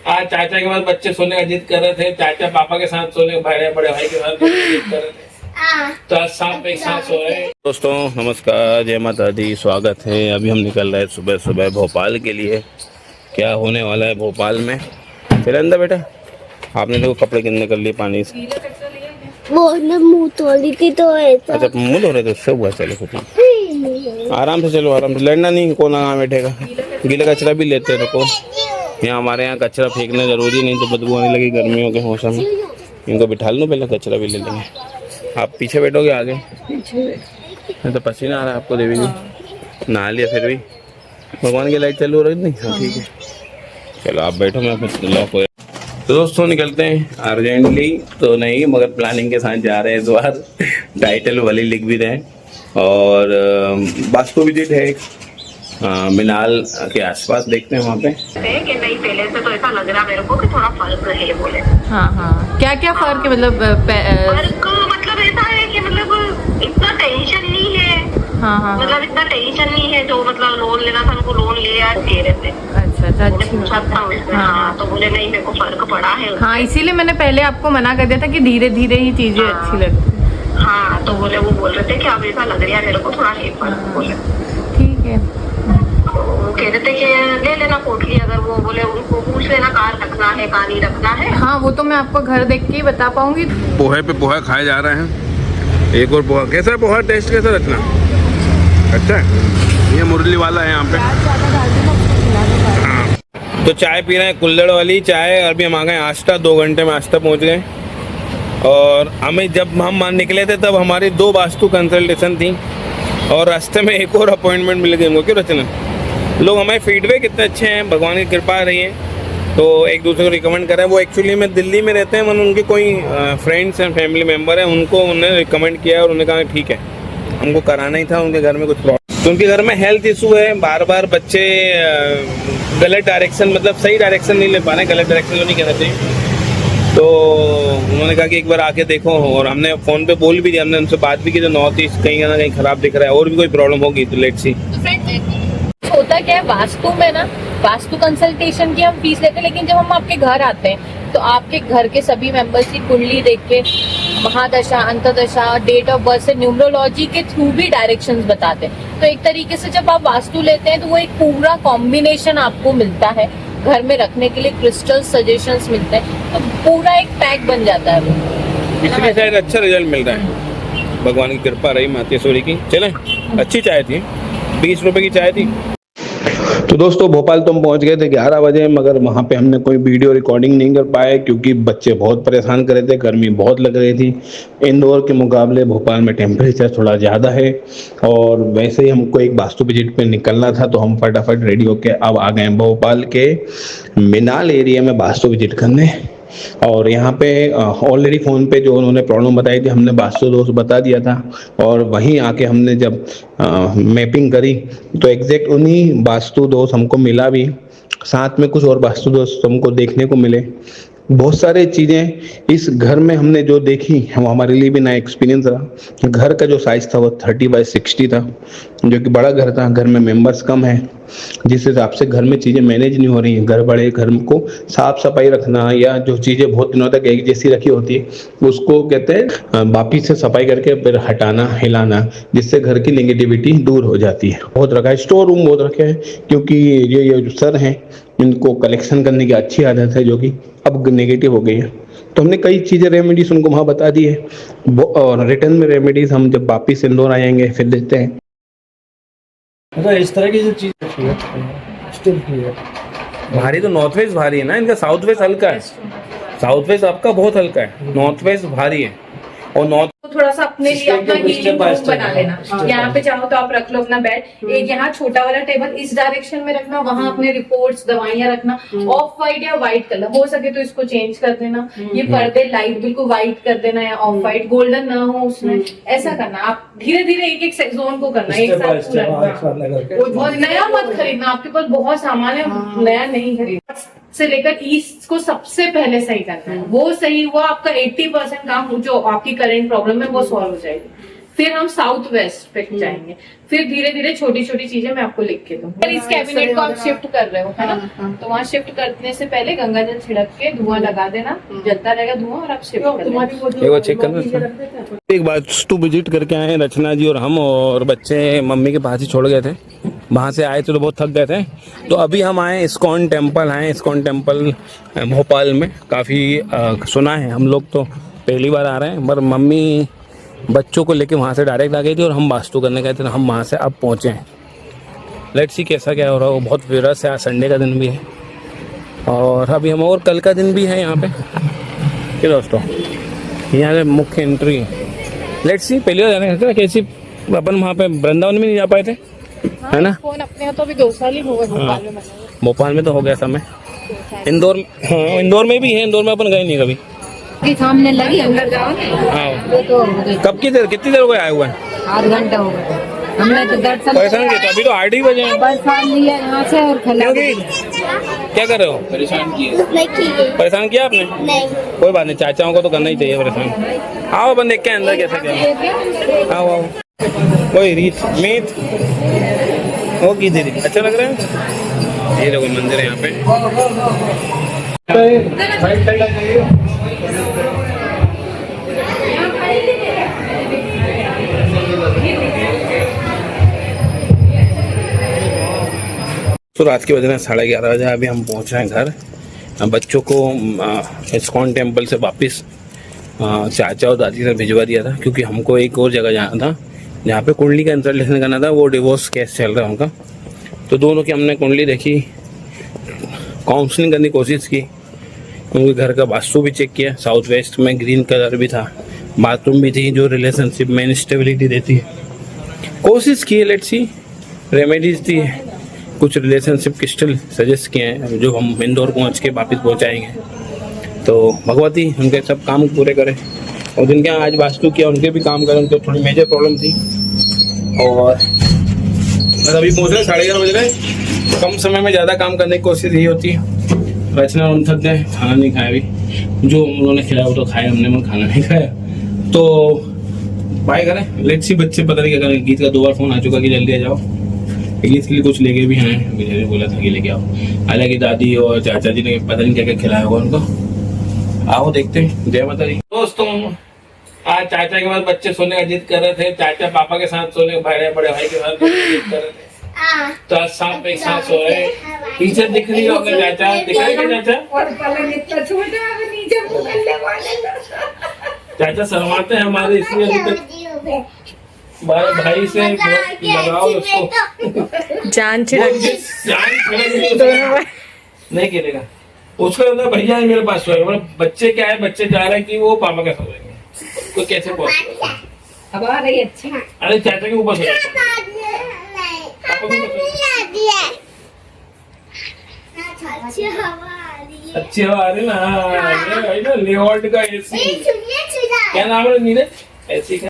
आज चाचा के पास बच्चे सोने का जिद कर रहे थे, चाचा पापा के साथ सोने, बड़े बड़े भाई के साथ जिद कर रहे थे, तो आज साथ एक साथ सो रहे। दोस्तों नमस्कार, जय माता दी, स्वागत है। अभी हम निकल रहे हैं सुबह सुबह भोपाल के लिए। क्या होने वाला है भोपाल में, चले अंदर बेटा। आपने देखो कपड़े कितने कर लिए पानी से। वो मुंह धो ली थी तो ऐसा। अच्छा मुँह धो रहे थे, उससे हुआ। चलो कुछ आराम से चलो, आराम से, लड़ना नहीं, कौन कहाँ बैठेगा। गीला कचरा भी लेते रखो। यहाँ हमारे यहाँ कचरा फेंकना जरूरी नहीं तो बदबू आने लगी गर्मियों के मौसम में। इनको बिठा लो, पहले कचरा भी ले लेंगे। आप पीछे बैठोगे आगे? पीछे तो पसीना आ रहा है आपको देवी जी, नहा लिया फिर भी। भगवान की लाइट चालू हो रही नहीं? हाँ ठीक है, चलो आप बैठो, मैं फिर लॉक हो। तो दोस्तों निकलते हैं अर्जेंटली तो नहीं, मगर प्लानिंग के साथ जा रहे हैं इस बार। टाइटल वाली लिख भी रहे हैं। और वास्तु विजिट है मीनाल के आसपास, देखते हैं वहाँ पे कि नहीं। पहले से तो ऐसा लग रहा मेरे को कि थोड़ा फर्क है बोले। हाँ, क्या क्या फर्क है? मतलब फर्क मतलब ऐसा है कि मतलब इतना टेंशन नहीं है। हाँ, मतलब इतना टेंशन नहीं है। जो मतलब लोन लेना था उनको लोन लिया, दे रहे थे। अच्छा पूछा था उसने। हाँ तो बोले नहीं, मेरे को फर्क पड़ा है। हाँ, इसीलिए मैंने पहले आपको मना कर दिया था कि धीरे धीरे ही चीजें अच्छी लगती। हाँ तो बोले, वो बोल रहे थे कि अब ऐसा लग रहा है मेरे को थोड़ा है फर्क बोले। ठीक है, वो कह रहे थे कि ले लेना पोटली, अगर वो बोले उनको पूछ लेना कार रखना है कहाँ नहीं रखना है। हाँ वो तो मैं आपको घर देख के ही बता पाऊंगी। पोहे पे पोहा खाए जा रहे हैं। एक और पोहा, कैसा है पोहा? टेस्ट कैसा रखना? अच्छा है। ये मुरली वाला है यहाँ पे। हाँ। तो चाय पी रहे हैं, कुल्हड़ वाली चाय। अभी हम आ गए आस्था, 2 घंटे में आस्था पहुँच गए। और हमें जब हम निकले थे तब हमारी 2 वास्तु कंसल्टेशन थी और रास्ते में एक और अपॉइंटमेंट मिल गई हमको। क्यों रचना, लोग हमारे फीडबैक कितने अच्छे हैं, भगवान की कृपा रही है। तो एक दूसरे को रिकमेंड कर रहे हैं। वो एक्चुअली में दिल्ली में रहते हैं, मैंने उनके कोई फ्रेंड्स हैं, फैमिली मेम्बर हैं, उनको उन्होंने रिकमेंड किया और उन्होंने कहा ठीक है हमको कराना ही था। उनके घर में कुछ प्रॉब्लम, तो उनके घर में हेल्थ इशू है, बार बार बच्चे गलत डायरेक्शन, मतलब सही डायरेक्शन नहीं ले पा रहे, गलत डायरेक्शन तो नहीं कहना चाहिए। तो उन्होंने कहा कि एक बार आके देखो। और हमने फ़ोन पे बोल भी दिया, हमने उनसे बात भी की, जो नॉर्थ ईस्ट कहीं ना कहीं ख़राब दिख रहा है और भी कोई प्रॉब्लम होगी तो लेट्स सी। होता क्या है वास्तु में ना, वास्तु कंसल्टेशन की हम फीस लेते हैं, लेकिन जब हम आपके घर आते हैं तो आपके घर के सभी मेंबर्स की कुंडली देख के, महादशा, अंतदशा, डेट ऑफ बर्थ से न्यूमरोलॉजी के थ्रू भी डायरेक्शंस बताते हैं। तो एक तरीके से जब आप वास्तु लेते हैं तो वो एक पूरा कॉम्बिनेशन आपको मिलता है घर में रखने के लिए, क्रिस्टल सजेशंस मिलते हैं, तो पूरा एक पैक बन जाता है वो। इसलिए शायद अच्छा रिजल्ट मिल रहा है, भगवान की कृपा रही मातेश्वरी की। चलें, अच्छी चाय थी, 20 रुपए की चाय थी। तो दोस्तों भोपाल तो हम पहुंच गए थे 11 बजे, मगर वहां पे हमने कोई वीडियो रिकॉर्डिंग नहीं कर पाए क्योंकि बच्चे बहुत परेशान कर रहे थे, गर्मी बहुत लग रही थी। इंदौर के मुकाबले भोपाल में टेम्परेचर थोड़ा ज़्यादा है और वैसे ही हमको एक वास्तु विजिट पे निकलना था, तो हम फटाफट रेडी होके अब आ गए भोपाल के मीनाल एरिया में वास्तु विजिट करने। और यहाँ पे ऑलरेडी फ़ोन पे जो उन्होंने प्रॉब्लम बताई थी हमने वास्तु दोष बता दिया था, और वहीं आके हमने जब मैपिंग करी तो एग्जैक्ट उन्हीं वास्तु दोष हमको मिला भी, साथ में कुछ और वास्तु दोष हमको देखने को मिले। बहुत सारी चीज़ें इस घर में हमने जो देखी वो हमारे लिए भी नया एक्सपीरियंस रहा। घर का जो साइज़ था वो 30x60 था, जो कि बड़ा घर था। घर में मेंबर्स कम है, जिस हिसाब से घर में चीज़ें मैनेज नहीं हो रही हैं। घर बड़े, घर को साफ सफाई रखना या जो चीज़ें बहुत दिनों तक एक जैसी रखी होती है उसको कहते हैं वापिस से सफाई करके फिर हटाना, हिलाना, जिससे घर की नेगेटिविटी दूर हो जाती है। बहुत रखा है, स्टोर रूम बहुत रखे हैं, क्योंकि ये जो सर हैं इनको कलेक्शन करने की अच्छी आदत है जो कि अब नेगेटिव हो गई है। तो हमने कई चीज़ें रेमेडीज उनको वहाँ बता दी है, और रिटर्न में रेमेडीज हम जब वापिस इंदौर आएंगे फिर देते हैं। मतलब इस तरह की जो चीज स्टिल क्लियर। भारी तो नॉर्थ वेस्ट भारी है ना, इनका साउथ वेस्ट हल्का है। साउथ वेस्ट आपका बहुत हल्का है, नॉर्थ वेस्ट भारी है। और नॉर्थ तो थोड़ा सा अपने लिए अपना हीलिंग रूम बना लेना। यहाँ पे चाहो तो आप रख लो अपना बेड, एक यहाँ छोटा वाला टेबल इस डायरेक्शन में रखना, वहाँ अपने रिपोर्ट्स, दवाइयाँ रखना। ऑफ वाइट या व्हाइट कलर हो सके तो इसको चेंज कर देना। ये पर्दे लाइट बिल्कुल व्हाइट कर देना या ऑफ वाइट, गोल्डन ना हो उसमें, ऐसा करना। आप धीरे धीरे एक एक जोन को करना, एक साथ पूरा। और नया मत खरीदना, आपके पास बहुत सामान है, नया नहीं खरीदना। से लेकर ईस्ट को सबसे पहले सही करना है, वो सही हुआ आपका 80% काम जो आपकी करेंट प्रॉब्लम है वो सॉल्व हो जाएगी। फिर हम साउथ वेस्ट पे जाएंगे, फिर धीरे धीरे छोटी छोटी चीजें मैं आपको लिख के दूँ। इस कैबिनेट को आप शिफ्ट कर रहे हो है ना, तो वहाँ शिफ्ट करने से पहले गंगा जल छिड़क के धुआं लगा देना, जलता रहेगा धुआं और आप शिफ्ट कर लेना। एक बार चेक करना। एक बार टू विजिट करके आए हैं रचना जी और हम, और बच्चे मम्मी के पास ही छोड़ गए थे, वहाँ से आए थे तो बहुत थक गए थे। तो अभी हम आए इस्कॉन टेम्पल, आए इस्कॉन टेम्पल भोपाल में। काफ़ी सुना है, हम लोग तो पहली बार आ रहे हैं, पर मम्मी बच्चों को लेके वहाँ से डायरेक्ट आ गई थी और हम वास्तु करने गए थे, हम वहाँ से अब पहुँचे हैं। लेट्स सी कैसा क्या हो रहा है। वो बहुत फेमस है, आज संडे का दिन भी है और अभी हम, और कल का दिन भी है यहाँ पे। क्या दोस्तों, यहाँ पे मुख्य एंट्री। लेट्स सी, पहली बार जाने का कैसी, अपन वहाँ पे वृंदावन में नहीं जा पाए थे है ना। फोन अपने तो अभी 2 साल ही हो गए भोपाल में। भोपाल में तो हो गया समय, इंदौर, हाँ इंदौर में भी है, इंदौर में अपन गए नहीं कभी। के सामने लगी अंदर जाओ ना, हाँ, वो तो हो गई, कब की देर, कितनी देर हो गए आए हुए हैं? आध घंटा हो गया। हमने तो दर्शन परेशान किया, तो अभी तो 8 ही बजे हैं। बरसात लिया यहाँ से और खला क्योंकि क्या कर रहे हो? नहीं किए। परेशान किया आपने? नहीं। कोई बात नहीं, चाचाओं को तो करना ही चाहिए परेशान। आओ अपन देख के अंदर कैसे क्या। आओ आओ, कोई रीत मीत वो की दीदी, अच्छा लग रहा है। ये देखो मंदिर है यहाँ पे। तो रात के बज रहे हैं 11:30 बजे, अभी हम पहुँच रहे हैं घर। बच्चों को इस्कॉन टेम्पल से वापस चाचा और दादी से भिजवा दिया था, क्योंकि हमको एक और जगह जाना था जहाँ पे कुंडली का इंस्टॉलेशन करना था। वो डिवोर्स केस चल रहा है उनका, तो दोनों की हमने कुंडली देखी, काउंसलिंग करने की कोशिश की, उनके घर का वास्तु भी चेक किया। साउथ वेस्ट में ग्रीन कलर भी था, बाथरूम भी थी जो रिलेशनशिप में इंस्टेबिलिटी देती है। कोशिश की, लेट्स सी, रेमेडीज दी है, कुछ रिलेशनशिप क्रिस्टल सजेस्ट किए हैं जो हम इंदौर पहुँच के वापस पहुँचाएंगे। तो भगवती उनके सब काम पूरे करें, और जिनके यहाँ आज वास्तु किया उनके भी काम करें। उनको थोड़ी मेजर प्रॉब्लम थी, और बस अभी पहुँच रहे 11:30 बज रहे। कम समय में ज़्यादा काम करने की कोशिश यही होती है। रचना हम थक गए, खाना नहीं खाया अभी, जो उन्होंने खिलाया वो तो खाया हमने, मैं खाना नहीं खाया। तो बाय करें, लेट्स सी। बच्चे पता नहीं क्या करें, गीत का 2 बार फ़ोन आ चुका कि जल्दी आ जाओ। गीत के लिए कुछ लेके भी आए, मुझे बोला था कि लेके आओ। हालांकि दादी और चाचा जी ने पता नहीं क्या क्या खिलाया होगा उनको। आओ देखते हैं। जय माता दी। दोस्तों, आज चाचा के पास बच्चे सोने का जिद कर रहे थे, चाचा पापा के साथ सोने, बड़े भाई के साथ जिद कर रहे थे, तो आज सांप एक साथ सो रहे। पीछे दिख रही होगी चाचा, दिख रही है चाचा? चाचा शर्माते हैं हमारे, इसलिए अभी तक बड़े भाई से लगाओ उसको, जान छिड़क नहीं गिरेगा उसको। भैया है मेरे पास सोए, बच्चे क्या है, बच्चे जा रहे हैं कि वो पापा का सो जाएंगे, तो कैसे पहुंच। अब आ रही अच्छी। अरे चाचा के ऊपर सो अच्छी हवा आ रही ना। लेवॉल्ट का एसी, क्या नाम है नीरज, एसी का।